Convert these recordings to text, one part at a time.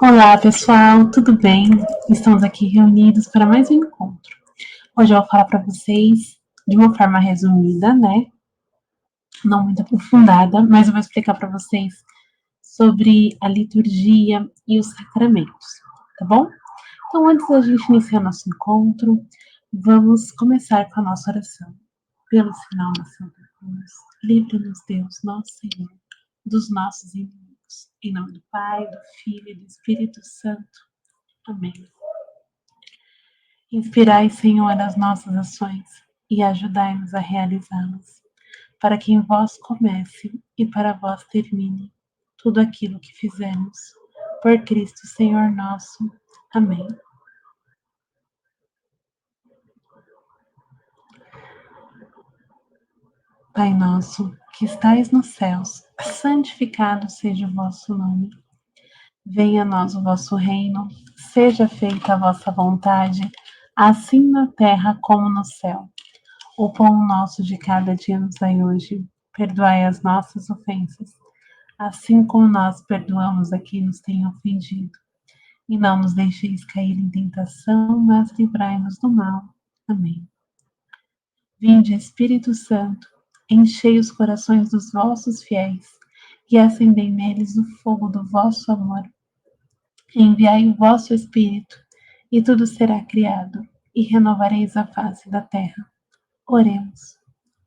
Olá, pessoal, tudo bem? Estamos aqui reunidos para mais um encontro. Hoje eu vou falar para vocês de uma forma resumida, né? Não muito aprofundada, mas eu vou explicar para vocês sobre a liturgia e os sacramentos, tá bom? Então, antes da gente iniciar nosso encontro, vamos começar com a nossa oração. Pelo sinal da Santa Cruz, livra-nos, Deus, nosso Senhor, dos nossos inimigos. Em nome do Pai, do Filho e do Espírito Santo. Amém. Inspirai, Senhor, as nossas ações e ajudai-nos a realizá-las, para que em vós comece e para vós termine tudo aquilo que fizemos. Por Cristo, Senhor nosso. Amém. Pai nosso, que estais nos céus, santificado seja o vosso nome. Venha a nós o vosso reino, seja feita a vossa vontade, assim na terra como no céu. O pão nosso de cada dia nos dai hoje. Perdoai as nossas ofensas, assim como nós perdoamos a quem nos tem ofendido. E não nos deixeis cair em tentação, mas livrai-nos do mal. Amém. Vinde, Espírito Santo, enchei os corações dos vossos fiéis e acendei neles o fogo do vosso amor. Enviai o vosso Espírito, e tudo será criado, e renovareis a face da terra. Oremos.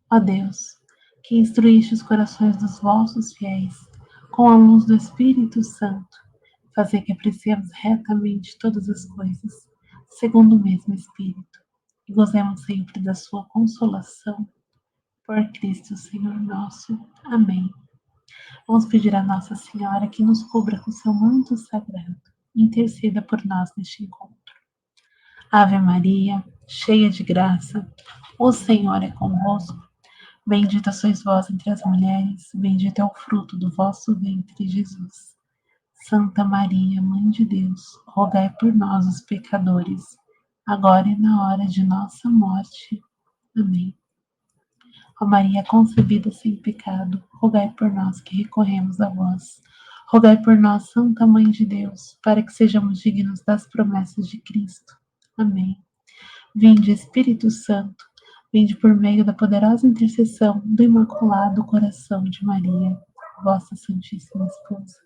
Ó Deus, que instruíste os corações dos vossos fiéis com a luz do Espírito Santo, fazer que apreciemos retamente todas as coisas, segundo o mesmo Espírito, e gozemos sempre da sua consolação. Por Cristo, Senhor nosso. Amém. Vamos pedir a Nossa Senhora que nos cubra com seu manto sagrado. Interceda por nós neste encontro. Ave Maria, cheia de graça, o Senhor é convosco. Bendita sois vós entre as mulheres, bendito é o fruto do vosso ventre, Jesus. Santa Maria, Mãe de Deus, rogai por nós, os pecadores, agora e na hora de nossa morte. Amém. Ó Maria concebida sem pecado, rogai por nós que recorremos a vós. Rogai por nós, Santa Mãe de Deus, para que sejamos dignos das promessas de Cristo. Amém. Vinde, Espírito Santo, vinde por meio da poderosa intercessão do Imaculado Coração de Maria, vossa Santíssima Esposa.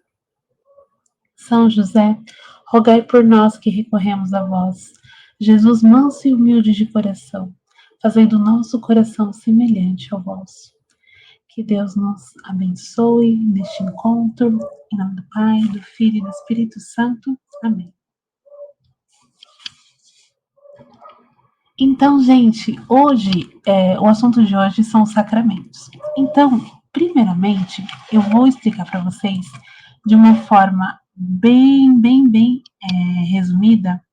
São José, rogai por nós que recorremos a vós. Jesus manso e humilde de coração, fazendo o nosso coração semelhante ao vosso. Que Deus nos abençoe neste encontro, em nome do Pai, do Filho e do Espírito Santo. Amém. Então, gente, hoje, o assunto de hoje são os sacramentos. Então, primeiramente, eu vou explicar para vocês de uma forma bem resumida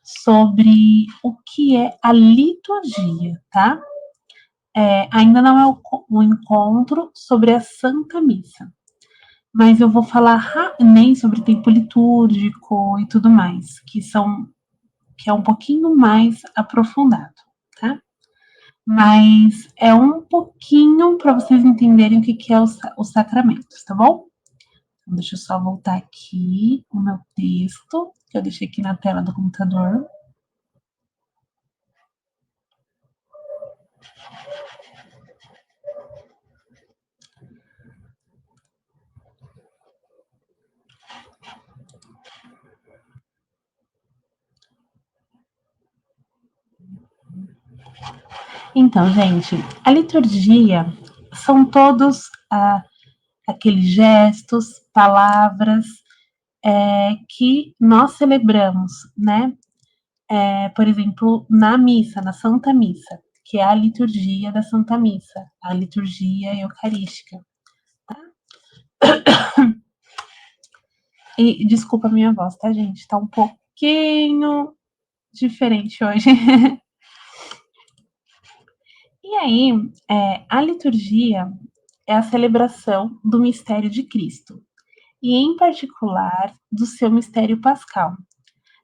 sobre o que é a liturgia, tá? Ainda não é o encontro sobre a Santa Missa, mas eu vou falar nem sobre tempo litúrgico e tudo mais, que é um pouquinho mais aprofundado, tá? Mas é um pouquinho para vocês entenderem o que é os sacramentos, tá bom? Então, deixa eu só voltar aqui o meu texto, que eu deixei aqui na tela do computador. Então, gente, a liturgia são todos aqueles gestos, palavras que nós celebramos, né? Por exemplo, na missa, na Santa Missa, que é a liturgia da Santa Missa, a liturgia eucarística. E desculpa a minha voz, tá, gente? Tá um pouquinho diferente hoje. E aí, a liturgia é a celebração do mistério de Cristo, e em particular do seu mistério pascal.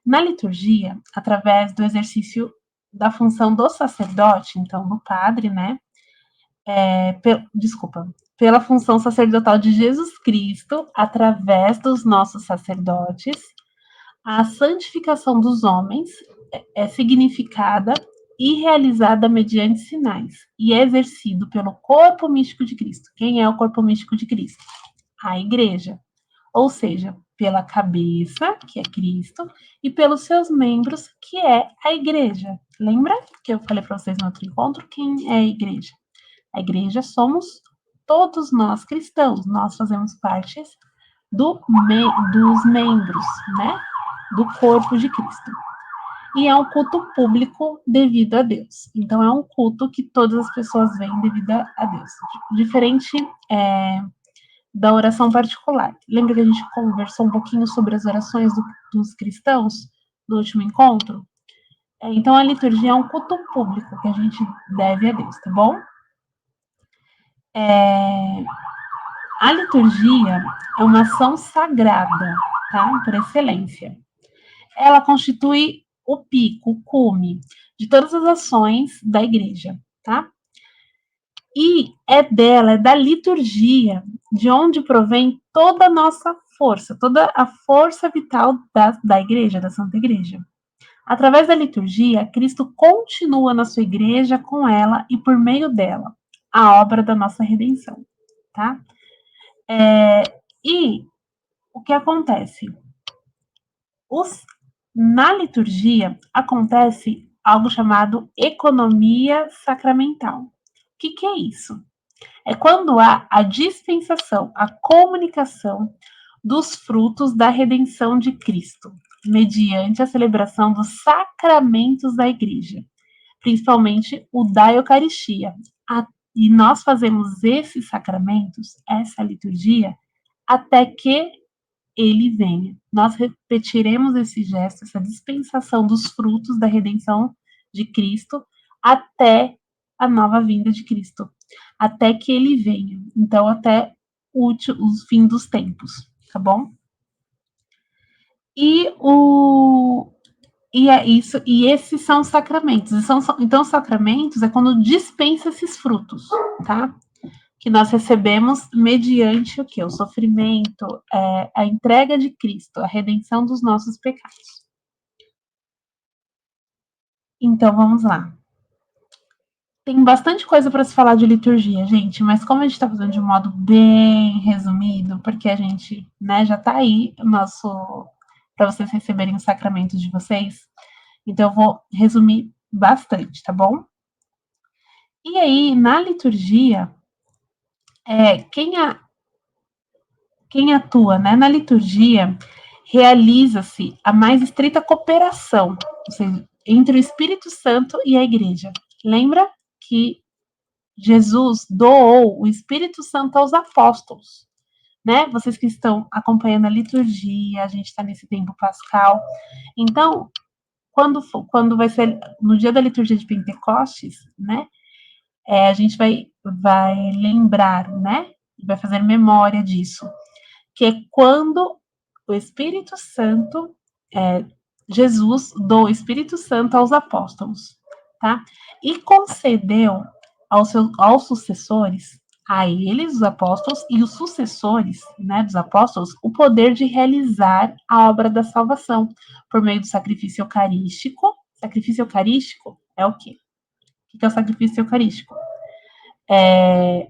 Na liturgia, através do exercício da função do sacerdote, então do padre, né? Pela função sacerdotal de Jesus Cristo, através dos nossos sacerdotes, A santificação dos homens é significada e realizada mediante sinais e é exercido pelo corpo místico de Cristo. Quem é o corpo místico de Cristo? A igreja. Ou seja, pela cabeça, que é Cristo, e pelos seus membros, que é a igreja. Lembra que eu falei para vocês no outro encontro? Quem é a igreja? A igreja somos todos nós cristãos, nós fazemos parte dos membros, né? Do corpo de Cristo. E é um culto público devido a Deus. Então, é um culto que todas as pessoas vêm devido a Deus. Diferente da oração particular. Lembra que a gente conversou um pouquinho sobre as orações dos cristãos no último encontro? Então, a liturgia é um culto público que a gente deve a Deus, tá bom? A liturgia é uma ação sagrada, tá? Por excelência. Ela constitui o pico, o cume de todas as ações da igreja, tá? E é da liturgia, de onde provém toda a nossa força, toda a força vital da igreja, da Santa Igreja. Através da liturgia, Cristo continua na sua igreja com ela e por meio dela, a obra da nossa redenção, tá? E o que acontece? Na liturgia acontece algo chamado economia sacramental. O que é isso? É quando há a dispensação, a comunicação dos frutos da redenção de Cristo, mediante a celebração dos sacramentos da igreja, principalmente o da Eucaristia. E nós fazemos esses sacramentos, essa liturgia, até que ele venha. Nós repetiremos esse gesto, essa dispensação dos frutos da redenção de Cristo até a nova vinda de Cristo, até que ele venha. Então, até o fim dos tempos, tá bom? E é isso, e esses são os sacramentos. Então, sacramentos é quando dispensa esses frutos, tá? Que nós recebemos mediante o que? O sofrimento, a entrega de Cristo, a redenção dos nossos pecados. Então, vamos lá. Tem bastante coisa para se falar de liturgia, gente, mas como a gente está fazendo de um modo bem resumido, porque a gente, né, já está aí para vocês receberem os sacramentos de vocês, então eu vou resumir bastante, tá bom? E aí, na liturgia, quem atua, né, na liturgia, realiza-se a mais estreita cooperação, ou seja, entre o Espírito Santo e a Igreja. Lembra que Jesus doou o Espírito Santo aos apóstolos, né? Vocês que estão acompanhando a liturgia, a gente está nesse tempo pascal. Então, quando vai ser no dia da liturgia de Pentecostes, né? A gente vai lembrar, né? Vai fazer memória disso, que é quando o Espírito Santo, Jesus doou o Espírito Santo aos apóstolos, tá? E concedeu aos sucessores, a eles, os apóstolos, e os sucessores, né, dos apóstolos, o poder de realizar a obra da salvação por meio do sacrifício eucarístico. Sacrifício eucarístico é o quê? O que é o sacrifício eucarístico? É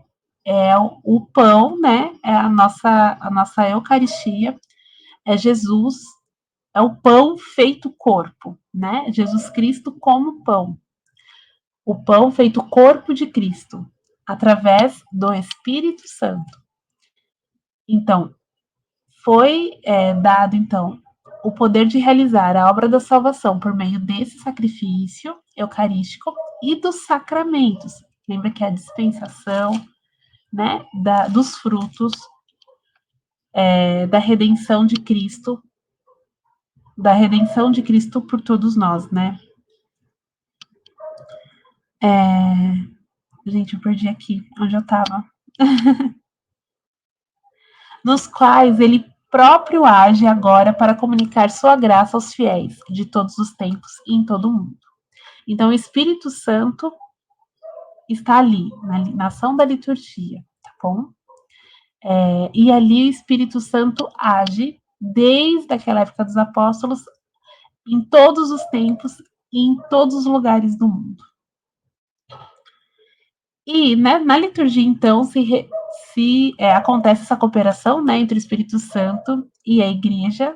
o pão, né? É a nossa Eucaristia, é Jesus, é o pão feito corpo, né? Jesus Cristo como pão. O pão feito corpo de Cristo, através do Espírito Santo. Então, foi dado, então, o poder de realizar a obra da salvação por meio desse sacrifício eucarístico e dos sacramentos. Lembra que é a dispensação, né, dos frutos da redenção de Cristo por todos nós, né? Gente, eu perdi aqui onde eu estava. Nos quais ele próprio age agora para comunicar sua graça aos fiéis de todos os tempos e em todo o mundo. Então, o Espírito Santo está ali, na ação da liturgia, tá bom? E ali o Espírito Santo age desde aquela época dos apóstolos, em todos os tempos e em todos os lugares do mundo. E, né, na liturgia, então, acontece essa cooperação, né, entre o Espírito Santo e a Igreja.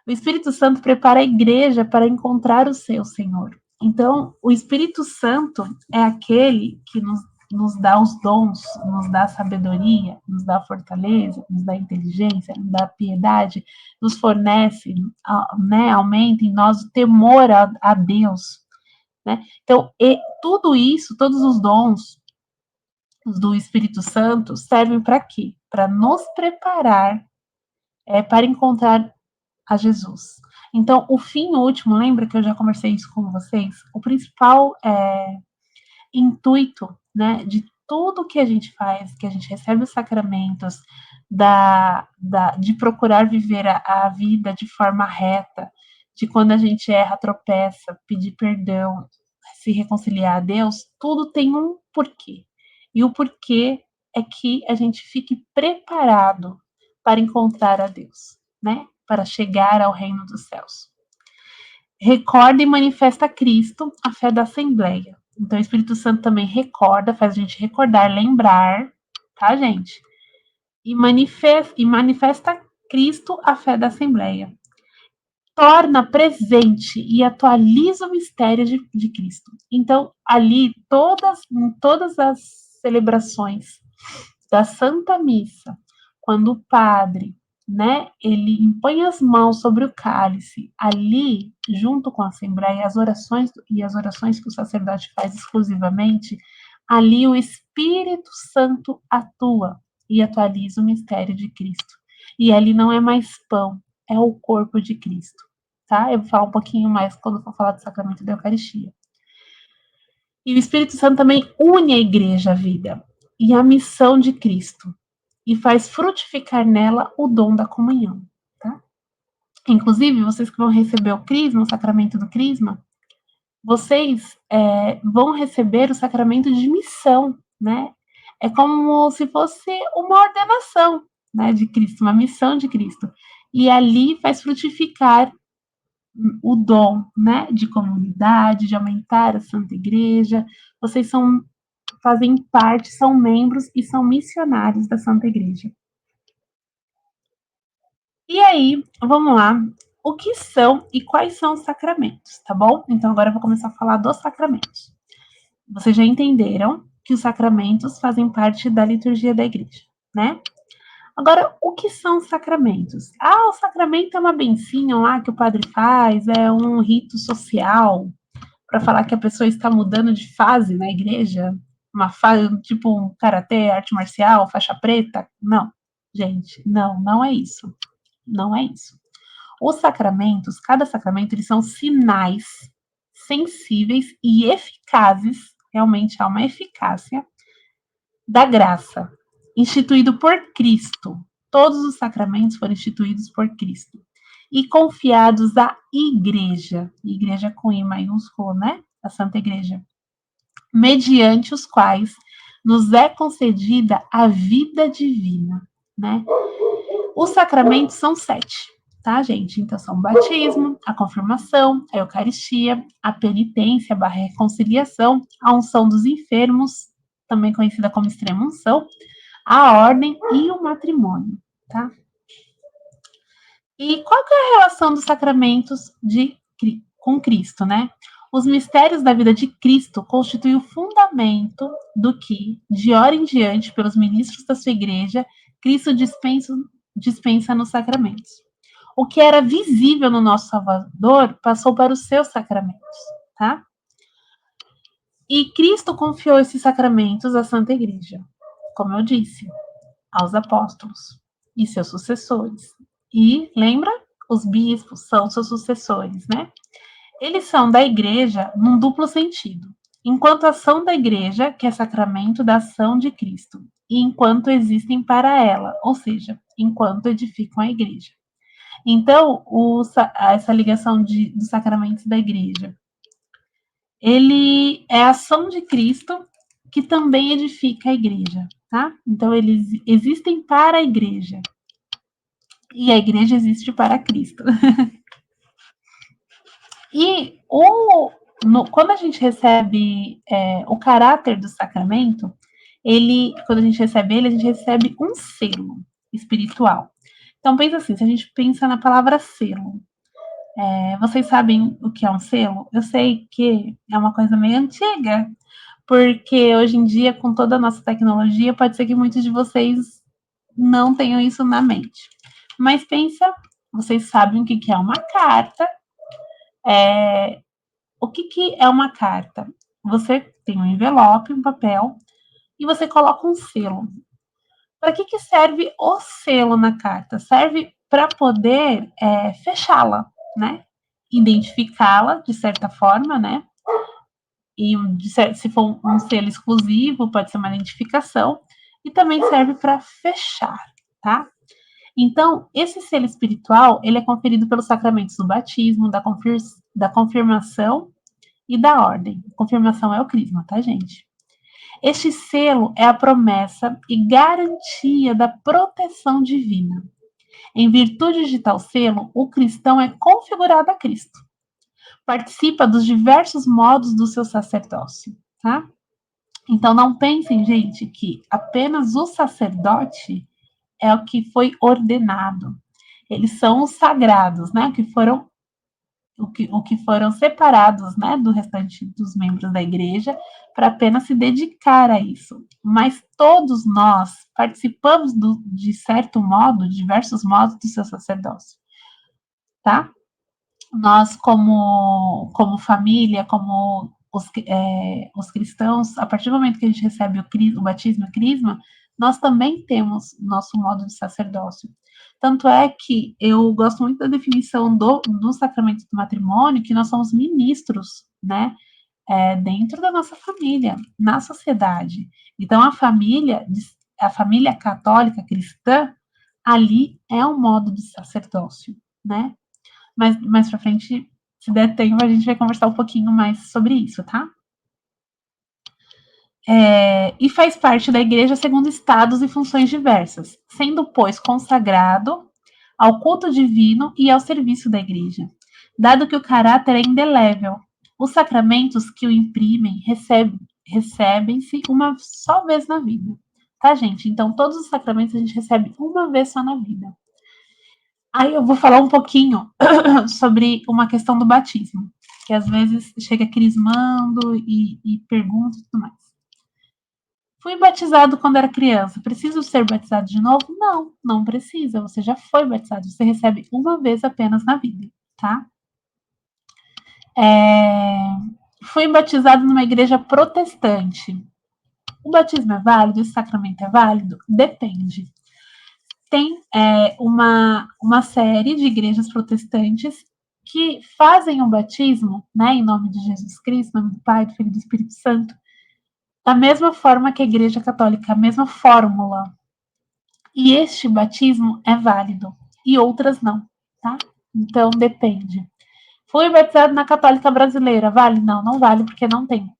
O Espírito Santo prepara a Igreja para encontrar o seu Senhor. Então, o Espírito Santo é aquele que nos dá os dons, nos dá a sabedoria, nos dá a fortaleza, nos dá a inteligência, nos dá a piedade, nos fornece, né, aumenta em nós o temor a Deus, né? Então, tudo isso, todos os dons do Espírito Santo servem para quê? Para nos preparar para encontrar a Jesus. Então, o fim último, lembra que eu já conversei isso com vocês? O principal intuito, né, de tudo que a gente faz, que a gente recebe os sacramentos, de procurar viver a vida de forma reta, de quando a gente erra, tropeça, pedir perdão, se reconciliar a Deus, tudo tem um porquê. E o porquê é que a gente fique preparado para encontrar a Deus, né? Para chegar ao reino dos céus. Recorda e manifesta a Cristo a fé da Assembleia. Então, o Espírito Santo também recorda, faz a gente recordar, lembrar, tá, gente? E manifesta a Cristo a fé da Assembleia. Torna presente e atualiza o mistério de Cristo. Então, ali, em todas as celebrações da Santa Missa, quando o padre, né, ele impõe as mãos sobre o cálice, ali, junto com a Assembleia, as orações que o sacerdote faz exclusivamente, ali o Espírito Santo atua e atualiza o mistério de Cristo. E ali não é mais pão, é o corpo de Cristo, tá? Eu vou falar um pouquinho mais quando eu for falar do sacramento da Eucaristia. E o Espírito Santo também une a igreja à vida e à missão de Cristo e faz frutificar nela o dom da comunhão, tá? Inclusive, vocês que vão receber o crisma, o sacramento do crisma, vocês vão receber o sacramento de missão, né? É como se fosse uma ordenação, né, de Cristo, uma missão de Cristo. E ali faz frutificar o dom, né, de comunidade, de aumentar a Santa Igreja. Vocês fazem parte, são membros e são missionários da Santa Igreja. E aí, vamos lá. O que são e quais são os sacramentos, tá bom? Então, agora eu vou começar a falar dos sacramentos. Vocês já entenderam que os sacramentos fazem parte da liturgia da igreja, né? Agora, o que são os sacramentos? Ah, o sacramento é uma bencinha lá que o padre faz, é um rito social para falar que a pessoa está mudando de fase na igreja, uma fase tipo um karatê, arte marcial, faixa preta. Não, gente, não é isso. Não é isso. Os sacramentos, cada sacramento, eles são sinais sensíveis e eficazes, realmente há uma eficácia da graça, instituído por Cristo. Todos os sacramentos foram instituídos por Cristo e confiados à igreja com I maiúsculo, né? A Santa Igreja, mediante os quais nos é concedida a vida divina, né? Os sacramentos são 7, tá, gente? Então, são o batismo, a confirmação, a Eucaristia, a penitência, a reconciliação, a unção dos enfermos, também conhecida como extrema unção, a ordem e o matrimônio, tá? E qual que é a relação dos sacramentos com Cristo, né? Os mistérios da vida de Cristo constituem o fundamento do que, de hora em diante, pelos ministros da sua igreja, Cristo dispensa nos sacramentos. O que era visível no nosso Salvador passou para os seus sacramentos, tá? E Cristo confiou esses sacramentos à Santa Igreja, como eu disse, aos apóstolos e seus sucessores. E lembra? Os bispos são seus sucessores, né? Eles são da igreja num duplo sentido. Enquanto ação da igreja, que é sacramento da ação de Cristo, e enquanto existem para ela, ou seja, enquanto edificam a igreja. Então, essa ligação dos sacramentos da igreja, ele é a ação de Cristo que também edifica a igreja, tá? Então, eles existem para a igreja. E a igreja existe para Cristo. E quando a gente recebe o caráter do sacramento, quando a gente recebe ele, a gente recebe um selo espiritual. Então, pensa assim, se a gente pensa na palavra selo, vocês sabem o que é um selo? Eu sei que é uma coisa meio antiga, porque hoje em dia, com toda a nossa tecnologia, pode ser que muitos de vocês não tenham isso na mente. Mas pensa, vocês sabem o que é uma carta. O que é uma carta? Você tem um envelope, um papel, e você coloca um selo. Para que serve o selo na carta? Serve para poder fechá-la, né? Identificá-la de certa forma, né? E se for um selo exclusivo, pode ser uma identificação, e também serve para fechar, tá? Então, esse selo espiritual, ele é conferido pelos sacramentos do batismo, da confirmação e da ordem. Confirmação é o crisma, tá, gente? Este selo é a promessa e garantia da proteção divina. Em virtude de tal selo, o cristão é configurado a Cristo. Participa dos diversos modos do seu sacerdócio, tá? Então não pensem, gente, que apenas o sacerdote é o que foi ordenado. Eles são os sagrados, né? O que foram separados, né, do restante dos membros da igreja para apenas se dedicar a isso. Mas todos nós participamos de certo modo, de diversos modos do seu sacerdócio, tá? Nós, como família, como os cristãos, a partir do momento que a gente recebe o batismo e o crisma, nós também temos nosso modo de sacerdócio. Tanto é que eu gosto muito da definição do sacramento do matrimônio, que nós somos ministros, né? Dentro da nossa família, na sociedade. Então, a família católica cristã, ali é um modo de sacerdócio, né? Mas mais pra frente, se der tempo, a gente vai conversar um pouquinho mais sobre isso, tá? E faz parte da igreja segundo estados e funções diversas, sendo, pois, consagrado ao culto divino e ao serviço da igreja, dado que o caráter é indelével. Os sacramentos que o imprimem recebem-se uma só vez na vida. Tá, gente? Então, todos os sacramentos a gente recebe uma vez só na vida. Aí eu vou falar um pouquinho sobre uma questão do batismo, que às vezes chega crismando e pergunta e tudo mais. Fui batizado quando era criança. Preciso ser batizado de novo? Não, não precisa. Você já foi batizado. Você recebe uma vez apenas na vida, tá? Fui batizado numa igreja protestante. O batismo é válido? Esse sacramento é válido? Depende. Tem uma série de igrejas protestantes que fazem o batismo, né, em nome de Jesus Cristo, em nome do Pai, do Filho e do Espírito Santo, da mesma forma que a Igreja Católica, a mesma fórmula. E este batismo é válido e outras não, tá? Então depende. Fui batizado na Católica Brasileira, vale? Não, não vale porque não tem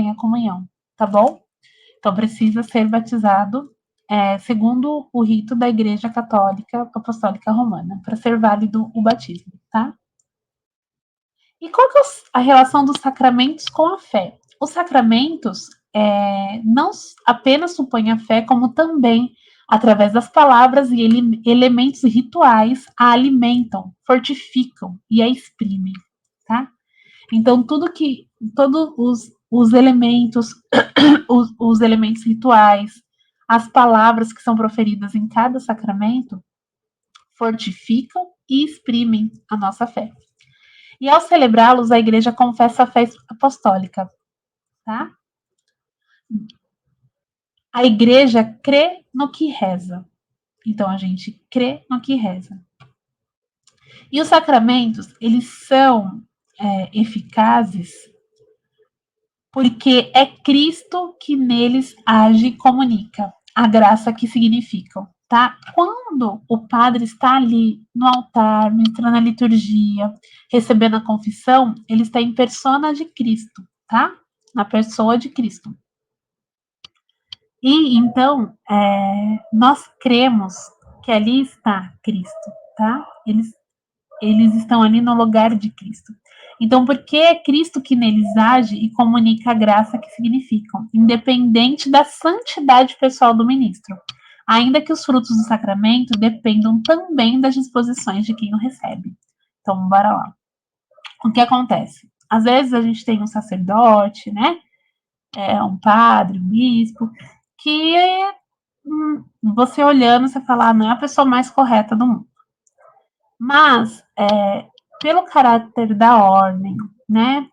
a comunhão, tá bom? Então precisa ser batizado segundo o rito da Igreja Católica Apostólica Romana, para ser válido o batismo, tá? E qual que é a relação dos sacramentos com a fé? Os sacramentos não apenas supõem a fé, como também, através das palavras e elementos rituais, a alimentam, fortificam e a exprimem, tá? Então, todos os elementos, os elementos rituais, as palavras que são proferidas em cada sacramento, fortificam e exprimem a nossa fé. E ao celebrá-los, a igreja confessa a fé apostólica, tá? A igreja crê no que reza. Então a gente crê no que reza. E os sacramentos, eles são eficazes porque é Cristo que neles age e comunica a graça que significam, tá? Quando o padre está ali no altar, entrando na liturgia, recebendo a confissão, ele está em persona de Cristo, tá? Na pessoa de Cristo. E então, nós cremos que ali está Cristo, tá? Eles estão ali no lugar de Cristo. Então, porque é Cristo que neles age e comunica a graça que significam, independente da santidade pessoal do ministro, ainda que os frutos do sacramento dependam também das disposições de quem o recebe. Então, bora lá. O que acontece? Às vezes a gente tem um sacerdote, né? Um padre, um bispo, que você olhando, você fala, não é a pessoa mais correta do mundo. Mas, pelo caráter da ordem, né?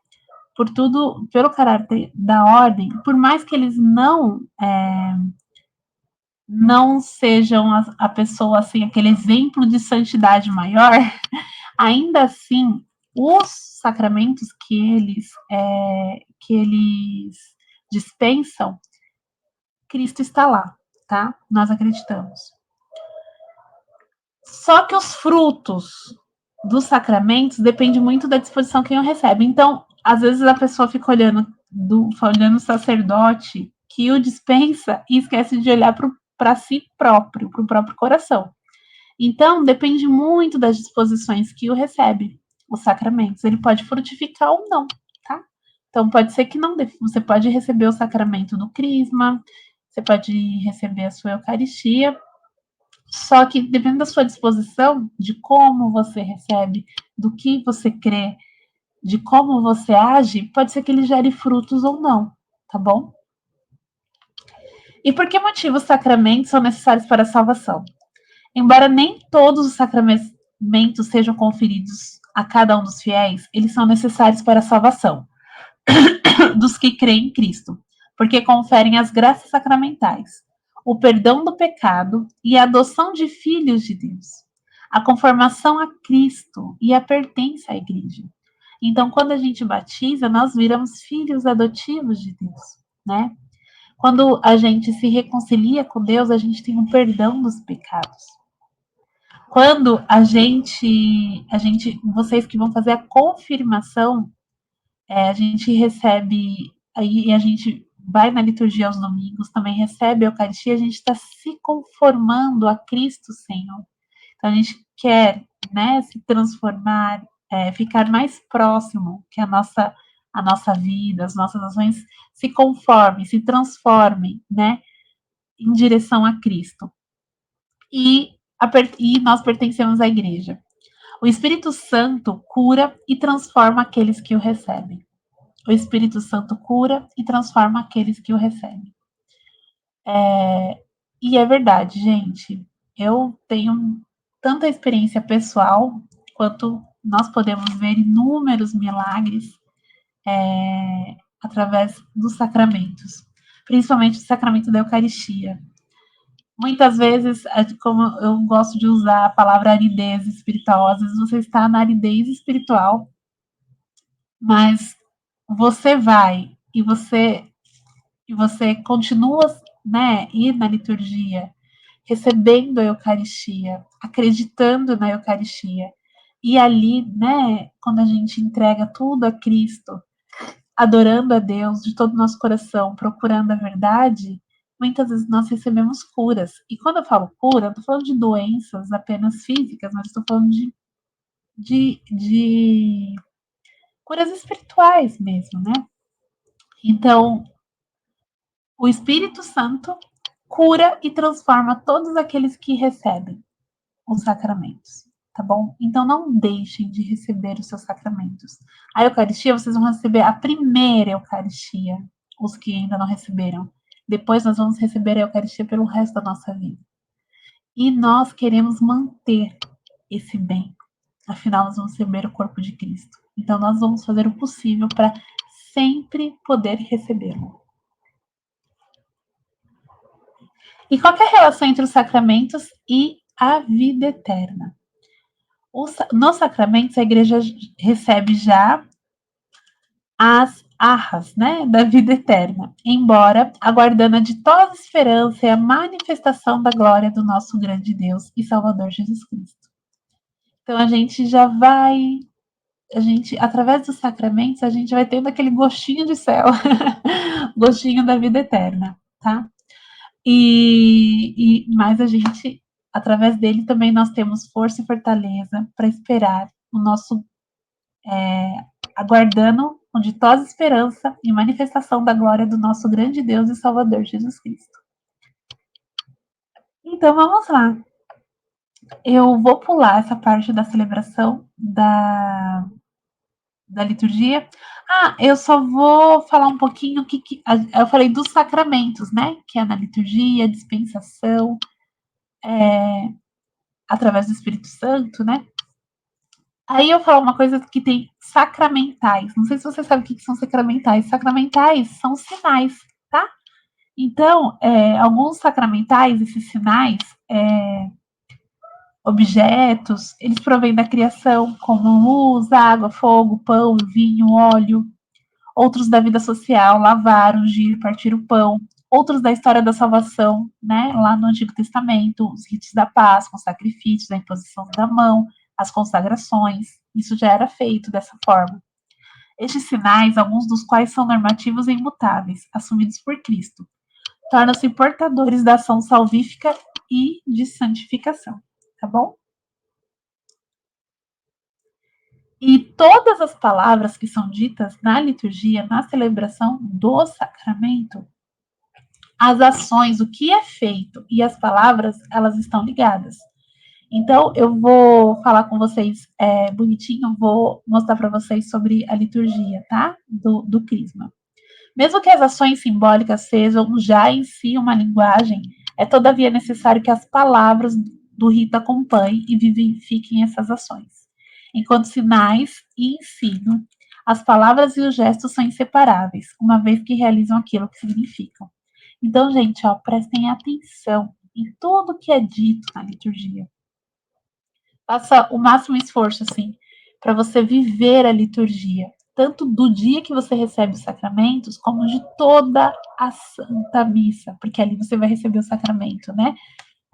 Por tudo, pelo caráter da ordem, por mais que eles não sejam a pessoa assim, aquele exemplo de santidade maior, ainda assim, os sacramentos que eles dispensam, Cristo está lá, tá? Nós acreditamos. Só que os frutos dos sacramentos depende muito da disposição que quem o recebe. Então, às vezes a pessoa fica olhando o sacerdote que o dispensa e esquece de olhar para si próprio, para o próprio coração. Então, depende muito das disposições que o recebe, os sacramentos. Ele pode frutificar ou não, tá? Então, pode ser que não dê. Você pode receber o sacramento do crisma, você pode receber a sua Eucaristia, só que dependendo da sua disposição, de como você recebe, do que você crê, de como você age, pode ser que ele gere frutos ou não, tá bom? E por que motivo os sacramentos são necessários para a salvação? Embora nem todos os sacramentos sejam conferidos a cada um dos fiéis, eles são necessários para a salvação dos que creem em Cristo, porque conferem as graças sacramentais, o perdão do pecado e a adoção de filhos de Deus, a conformação a Cristo e a pertença à igreja. Então, quando a gente batiza, nós viramos filhos adotivos de Deus, né? Quando a gente se reconcilia com Deus, a gente tem um perdão dos pecados. Quando vocês que vão fazer a confirmação, a gente recebe, aí a gente vai na liturgia aos domingos, também recebe a Eucaristia, a gente está se conformando a Cristo Senhor. Então a gente quer, né, se transformar, ficar mais próximo, que a nossa vida, as nossas ações se conformem, se transformem, né, em direção a Cristo. E nós pertencemos à igreja. O Espírito Santo cura e transforma aqueles que o recebem. O Espírito Santo cura e transforma aqueles que o recebem. E é verdade, gente. Eu tenho tanta experiência pessoal quanto nós podemos ver inúmeros milagres através dos sacramentos, principalmente o sacramento da Eucaristia. Muitas vezes, como eu gosto de usar a palavra aridez espiritual, às vezes você está na aridez espiritual, mas você vai e você continua, né, ir na liturgia, recebendo a Eucaristia, acreditando na Eucaristia. E ali, né, quando a gente entrega tudo a Cristo, adorando a Deus de todo o nosso coração, procurando a verdade, muitas vezes nós recebemos curas. E quando eu falo cura, eu estou falando de doenças apenas físicas, mas estou falando de curas espirituais mesmo, né? Então, o Espírito Santo cura e transforma todos aqueles que recebem os sacramentos, tá bom? Então não deixem de receber os seus sacramentos. A Eucaristia, vocês vão receber a primeira Eucaristia, os que ainda não receberam. Depois nós vamos receber a Eucaristia pelo resto da nossa vida. E nós queremos manter esse bem. Afinal, nós vamos receber o corpo de Cristo. Então nós vamos fazer o possível para sempre poder recebê-lo. E qual é a relação entre os sacramentos e a vida eterna? Nos sacramentos, a igreja recebe já as arras, né, da vida eterna, embora aguardando a ditosa esperança e a manifestação da glória do nosso grande Deus e Salvador Jesus Cristo. Então a gente já vai, através dos sacramentos, a gente vai tendo aquele gostinho de céu, gostinho da vida eterna, tá? Mas a gente através dele também nós temos força e fortaleza para esperar o nosso, aguardando com ditosa esperança e manifestação da glória do nosso grande Deus e Salvador Jesus Cristo. Então vamos lá. Eu vou pular essa parte da celebração da liturgia. Eu só vou falar um pouquinho eu falei dos sacramentos, né? Que é na liturgia, dispensação, através do Espírito Santo, né? Aí eu falo uma coisa que tem sacramentais. Não sei se você sabe o que são sacramentais. Sacramentais são sinais, tá? Então, alguns sacramentais, esses sinais, objetos, eles provêm da criação, como luz, água, fogo, pão, vinho, óleo. Outros da vida social, lavar, ungir, partir o pão. Outros da história da salvação, né? Lá no Antigo Testamento, os ritos da Páscoa, os sacrifícios, a imposição da mão, as consagrações. Isso já era feito dessa forma. Estes sinais, alguns dos quais são normativos e imutáveis, assumidos por Cristo, tornam-se portadores da ação salvífica e de santificação. Tá bom? E todas as palavras que são ditas na liturgia, na celebração do sacramento, as ações, o que é feito e as palavras, elas estão ligadas. Então, eu vou falar com vocês bonitinho, vou mostrar para vocês sobre a liturgia, tá? Do Crisma. Mesmo que as ações simbólicas sejam já em si uma linguagem, é todavia necessário que as palavras do rito acompanhem e vivifiquem essas ações. Enquanto sinais e ensino, as palavras e os gestos são inseparáveis, uma vez que realizam aquilo que significam. Então, gente, prestem atenção em tudo que é dito na liturgia. Faça o máximo esforço, assim, para você viver a liturgia, tanto do dia que você recebe os sacramentos, como de toda a Santa Missa, porque ali você vai receber o sacramento, né?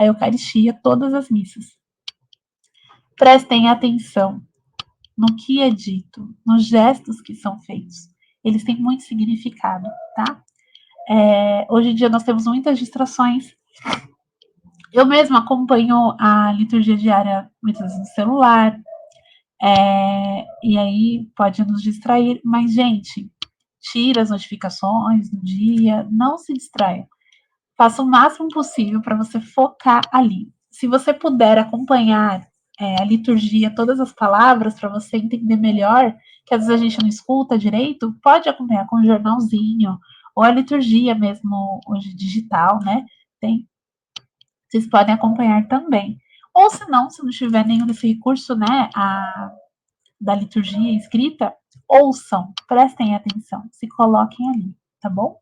A Eucaristia, todas as missas. Prestem atenção no que é dito, nos gestos que são feitos. Eles têm muito significado, tá? Hoje em dia nós temos muitas distrações. Eu mesma acompanho a liturgia diária muitas vezes no celular, e aí pode nos distrair, mas, gente, tira as notificações do dia, não se distraia. Faça o máximo possível para você focar ali. Se você puder acompanhar a liturgia, todas as palavras, para você entender melhor, que às vezes a gente não escuta direito, pode acompanhar com um jornalzinho, ou a liturgia mesmo, hoje digital, né? Vocês podem acompanhar também. Ou se não tiver nenhum desse recurso, né, da liturgia escrita, ouçam, prestem atenção, se coloquem ali, tá bom?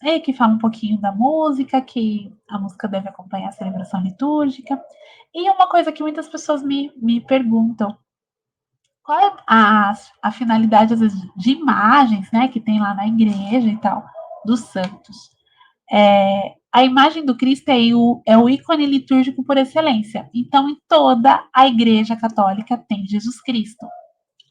Aí que fala um pouquinho da música, que a música deve acompanhar a celebração litúrgica. E uma coisa que muitas pessoas me perguntam, qual é a finalidade, às vezes, de imagens, né, que tem lá na igreja e tal, dos santos? A imagem do Cristo é o ícone litúrgico por excelência. Então, em toda a igreja católica tem Jesus Cristo.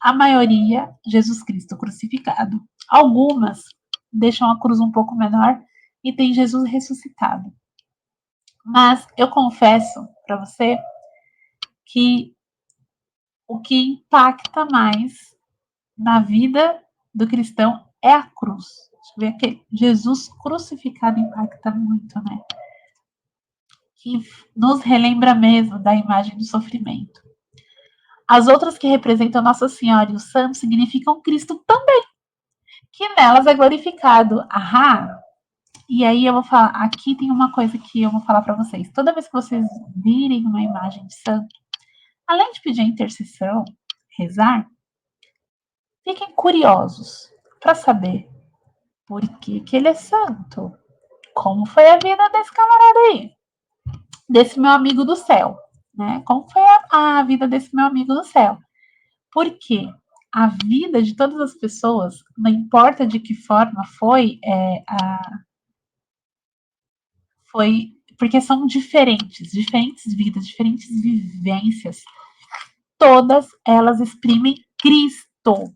A maioria, Jesus Cristo crucificado. Algumas deixam a cruz um pouco menor e tem Jesus ressuscitado. Mas eu confesso para você que o que impacta mais na vida do cristão é a cruz. Deixa eu ver aqui. Jesus crucificado impacta muito, né? Que nos relembra mesmo da imagem do sofrimento. As outras que representam Nossa Senhora e os santos significam Cristo também, que nelas é glorificado. E aí eu vou falar, aqui tem uma coisa que eu vou falar para vocês. Toda vez que vocês virem uma imagem de santo, além de pedir a intercessão, rezar, fiquem curiosos para saber por que ele é santo. Como foi a vida desse camarada aí? Desse meu amigo do céu, né? Como foi a vida desse meu amigo do céu? Porque a vida de todas as pessoas, não importa de que forma foi porque são diferentes vidas, diferentes vivências, todas elas exprimem Cristo.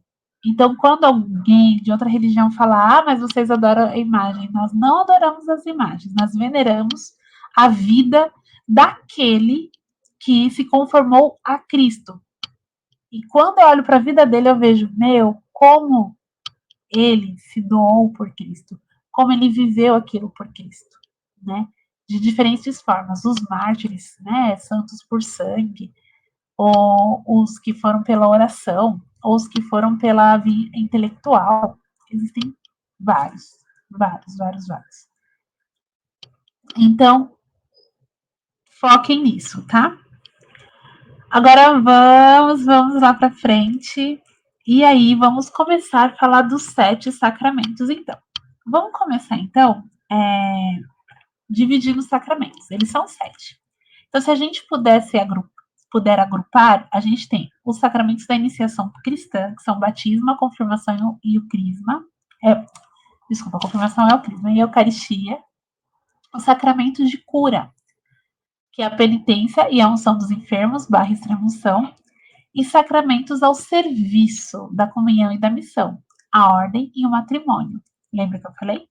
Então, quando alguém de outra religião fala, mas vocês adoram a imagem, nós não adoramos as imagens, nós veneramos a vida daquele que se conformou a Cristo. E quando eu olho para a vida dele, eu vejo, como ele se doou por Cristo, como ele viveu aquilo por Cristo, né? De diferentes formas, os mártires, né? Santos por sangue, ou os que foram pela oração, ou os que foram pela via intelectual. Existem vários, vários, vários, vários. Então, foquem nisso, tá? Agora vamos lá para frente. E aí, vamos começar a falar dos 7 sacramentos, então. Vamos começar, então, dividindo os sacramentos. Eles são 7. Então, se a gente puder agrupar, a gente tem os sacramentos da iniciação cristã, que são o batismo, a confirmação e o crisma. Desculpa, a confirmação é o crisma e a Eucaristia. Os sacramentos de cura, que é a penitência e a unção dos enfermos, / extrema-unção, e sacramentos ao serviço da comunhão e da missão, a ordem e o matrimônio. Lembra que eu falei?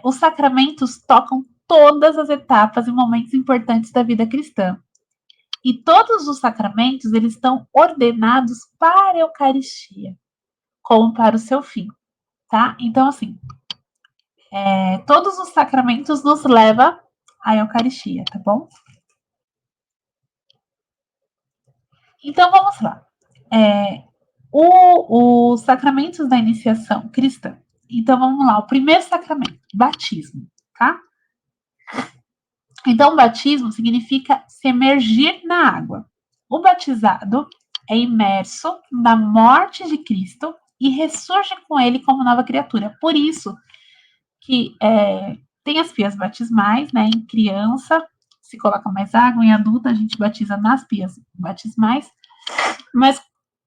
Os sacramentos tocam todas as etapas e momentos importantes da vida cristã. E todos os sacramentos, eles estão ordenados para a Eucaristia, como para o seu fim, tá? Então, assim, todos os sacramentos nos levam à Eucaristia, tá bom? Então, vamos lá. Os sacramentos da iniciação cristã. Então, vamos lá. O primeiro sacramento, batismo, tá? Então, o batismo significa se emergir na água. O batizado é imerso na morte de Cristo e ressurge com ele como nova criatura. Por isso que tem as pias batismais, né? Em criança se coloca mais água, em adulta a gente batiza nas pias batismais. Mas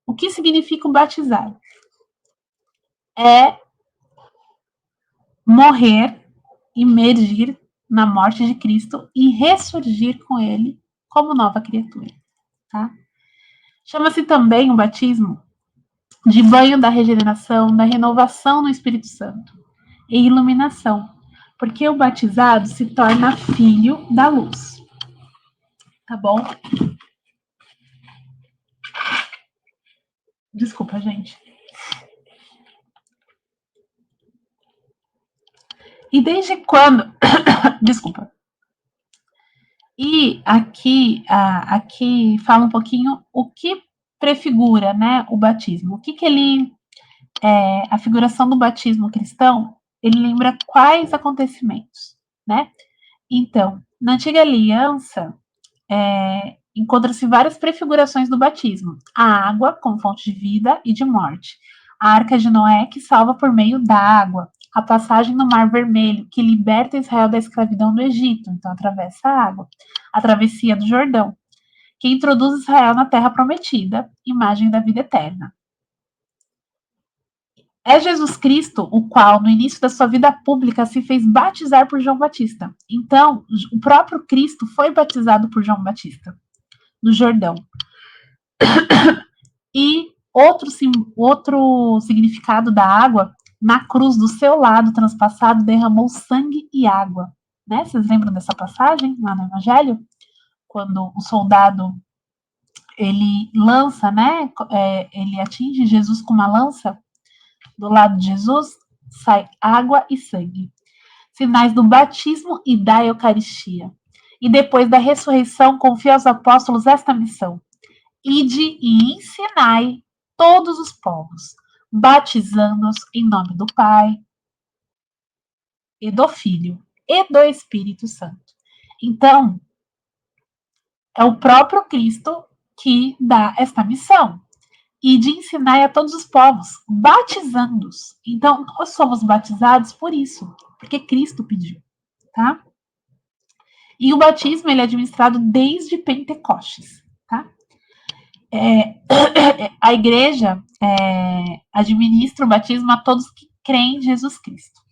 o que significa o batizado? É morrer, imergir na morte de Cristo e ressurgir com ele como nova criatura, tá? Chama-se também o batismo de banho da regeneração, da renovação no Espírito Santo e iluminação, porque o batizado se torna filho da luz, tá bom? Desculpa, gente. E desde quando... Desculpa. E aqui fala um pouquinho o que prefigura, né, o batismo. O que ele... a figuração do batismo cristão, ele lembra quais acontecimentos, né? Então, na antiga aliança, encontra-se várias prefigurações do batismo. A água como fonte de vida e de morte. A arca de Noé, que salva por meio da água. A passagem no Mar Vermelho, que liberta Israel da escravidão do Egito, então atravessa a água. A travessia do Jordão, que introduz Israel na terra prometida, imagem da vida eterna. É Jesus Cristo o qual, no início da sua vida pública, se fez batizar por João Batista. Então, o próprio Cristo foi batizado por João Batista, no Jordão. E outro significado da água, na cruz do seu lado transpassado, derramou sangue e água. Né? Vocês lembram dessa passagem lá no Evangelho? Quando o soldado, ele lança, né? Ele atinge Jesus com uma lança, do lado de Jesus, sai água e sangue. Sinais do batismo e da Eucaristia. E depois da ressurreição, confia aos apóstolos esta missão: ide e ensinai todos os povos, batizando-os em nome do Pai, e do Filho, e do Espírito Santo. Então, é o próprio Cristo que dá esta missão. E de ensinar a todos os povos, batizando-os. Então, nós somos batizados por isso, porque Cristo pediu, tá? E o batismo, ele é administrado desde Pentecostes, tá? A igreja administra o batismo a todos que creem em Jesus Cristo.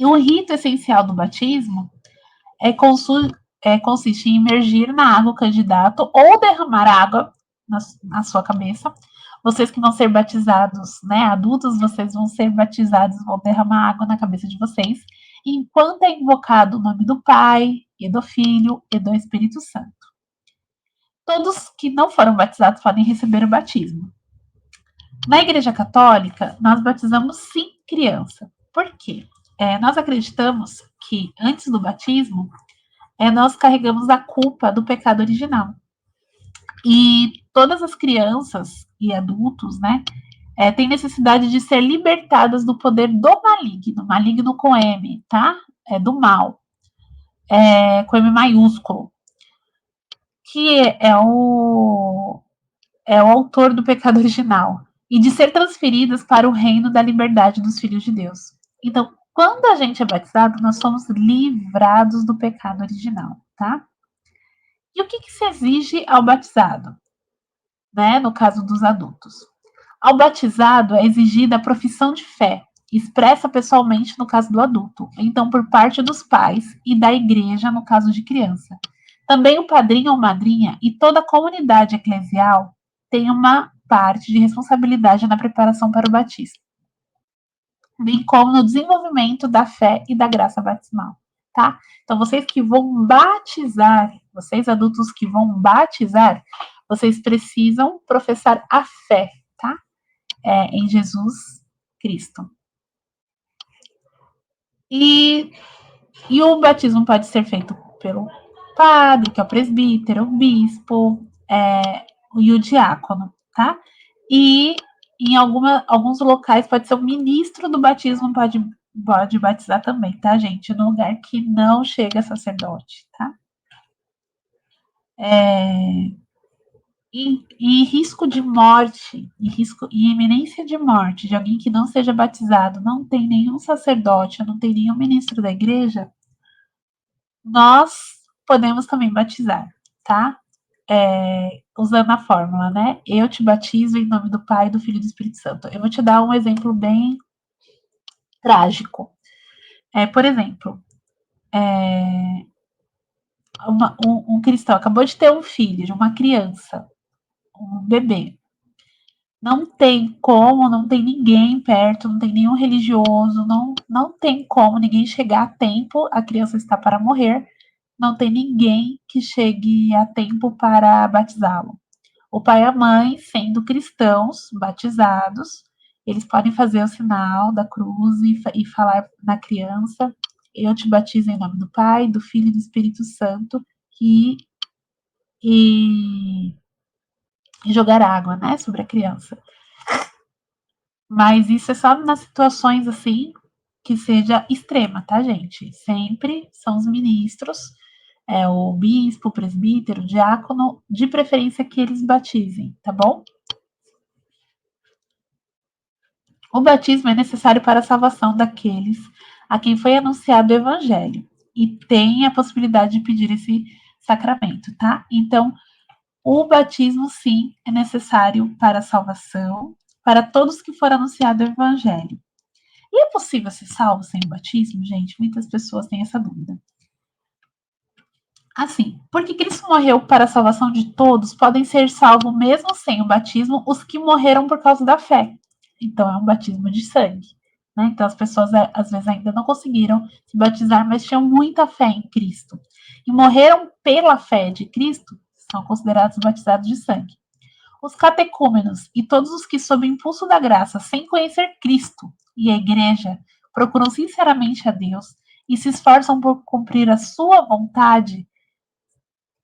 E o rito essencial do batismo consiste em imergir na água o candidato ou derramar água na sua cabeça. Vocês que vão ser batizados, né, adultos, vocês vão ser batizados, vão derramar água na cabeça de vocês enquanto é invocado o nome do Pai, e do Filho, e do Espírito Santo. Todos que não foram batizados podem receber o batismo. Na Igreja Católica, nós batizamos sim criança. Por quê? Nós acreditamos que antes do batismo, nós carregamos a culpa do pecado original. E todas as crianças e adultos, né, têm necessidade de ser libertadas do poder do maligno com M, tá? Do mal, com M maiúsculo, que é o autor do pecado original, e de ser transferidas para o reino da liberdade dos filhos de Deus. Então, quando a gente é batizado, nós somos livrados do pecado original, tá? E o que se exige ao batizado, né? No caso dos adultos. Ao batizado é exigida a profissão de fé, expressa pessoalmente no caso do adulto, então por parte dos pais e da igreja no caso de criança. Também o padrinho ou madrinha e toda a comunidade eclesial tem uma parte de responsabilidade na preparação para o batismo, bem como no desenvolvimento da fé e da graça batismal, tá? Então vocês que vão batizar, vocês adultos que vão batizar, vocês precisam professar a fé, tá? Em Jesus Cristo. E o batismo pode ser feito pelo padre, que é o presbítero, o bispo, e o diácono, tá? E em alguns locais pode ser o ministro do batismo, pode batizar também, tá, gente? No lugar que não chega sacerdote, tá? E risco de morte, e iminência de morte de alguém que não seja batizado, não tem nenhum sacerdote, não tem nenhum ministro da igreja, nós podemos também batizar, tá? Usando a fórmula, né? Eu te batizo em nome do Pai, do Filho e do Espírito Santo. Eu vou te dar um exemplo bem trágico. Por exemplo, um cristão acabou de ter um filho, de uma criança, um bebê. Não tem como, não tem ninguém perto, não tem nenhum religioso, não tem como ninguém chegar a tempo, a criança está para morrer, não tem ninguém que chegue a tempo para batizá-lo. O pai e a mãe, sendo cristãos, batizados, eles podem fazer o sinal da cruz e falar na criança: eu te batizo em nome do Pai, do Filho e do Espírito Santo, e, e jogar água, né, sobre a criança. Mas isso é só nas situações assim que seja extrema, tá, gente? Sempre são os ministros, o bispo, o presbítero, o diácono, de preferência que eles batizem, tá bom? O batismo é necessário para a salvação daqueles a quem foi anunciado o evangelho e tem a possibilidade de pedir esse sacramento, tá? Então, o batismo, sim, é necessário para a salvação, para todos que for anunciado o evangelho. E é possível ser salvo sem o batismo, gente? Muitas pessoas têm essa dúvida. Assim, porque Cristo morreu para a salvação de todos, podem ser salvos mesmo sem o batismo os que morreram por causa da fé. Então, é um batismo de sangue. Né? Então, as pessoas às vezes ainda não conseguiram se batizar, mas tinham muita fé em Cristo. E morreram pela fé de Cristo, são considerados batizados de sangue. Os catecúmenos e todos os que, sob o impulso da graça, sem conhecer Cristo e a Igreja, procuram sinceramente a Deus e se esforçam por cumprir a sua vontade,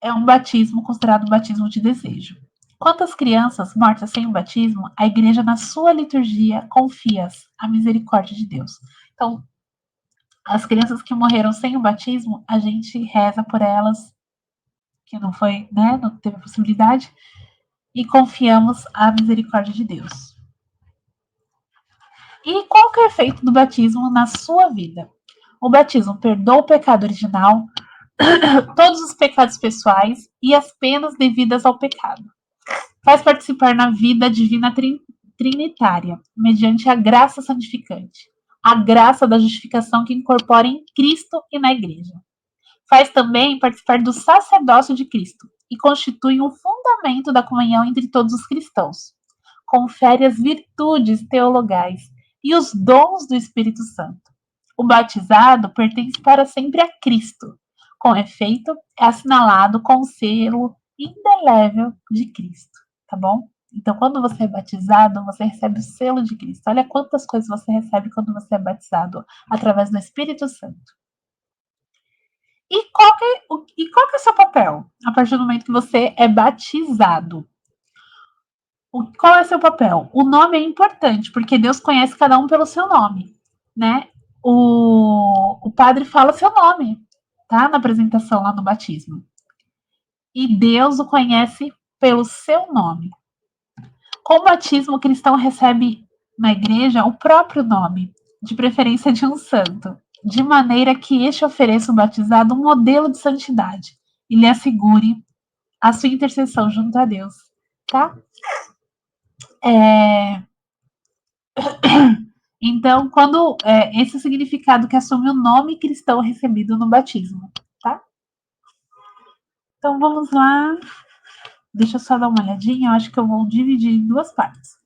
é um batismo considerado um batismo de desejo. Quanto às crianças mortas sem o batismo, a igreja, na sua liturgia, confia-as à misericórdia de Deus. Então, as crianças que morreram sem o batismo, a gente reza por elas, que não foi, né, não teve a possibilidade, e confiamos à misericórdia de Deus. E qual que é o efeito do batismo na sua vida? O batismo perdoa o pecado original, todos os pecados pessoais e as penas devidas ao pecado. Faz participar na vida divina trinitária, mediante a graça santificante, a graça da justificação que incorpora em Cristo e na Igreja. Faz também participar do sacerdócio de Cristo e constitui um fundamento da comunhão entre todos os cristãos. Confere as virtudes teologais e os dons do Espírito Santo. O batizado pertence para sempre a Cristo. Com efeito, é assinalado com o selo indelével de Cristo, tá bom? Então, quando você é batizado, você recebe o selo de Cristo. Olha quantas coisas você recebe quando você é batizado, através do Espírito Santo. E qual que é o seu papel a partir do momento que você é batizado? Qual é o seu papel? O nome é importante, porque Deus conhece cada um pelo seu nome, né? O padre fala seu nome, tá? Na apresentação lá no batismo. E Deus o conhece pelo seu nome. Com o batismo, o cristão recebe na igreja o próprio nome, de preferência de um santo, de maneira que este ofereça ao batizado um modelo de santidade e lhe assegure a sua intercessão junto a Deus, tá? Então, quando esse é o significado que assume o nome cristão recebido no batismo, tá? Então, vamos lá. Deixa eu só dar uma olhadinha. Eu acho que eu vou dividir em duas partes.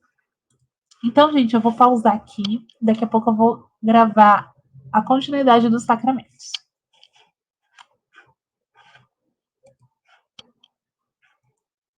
Então, gente, eu vou pausar aqui. Daqui a pouco eu vou gravar a continuidade dos sacramentos.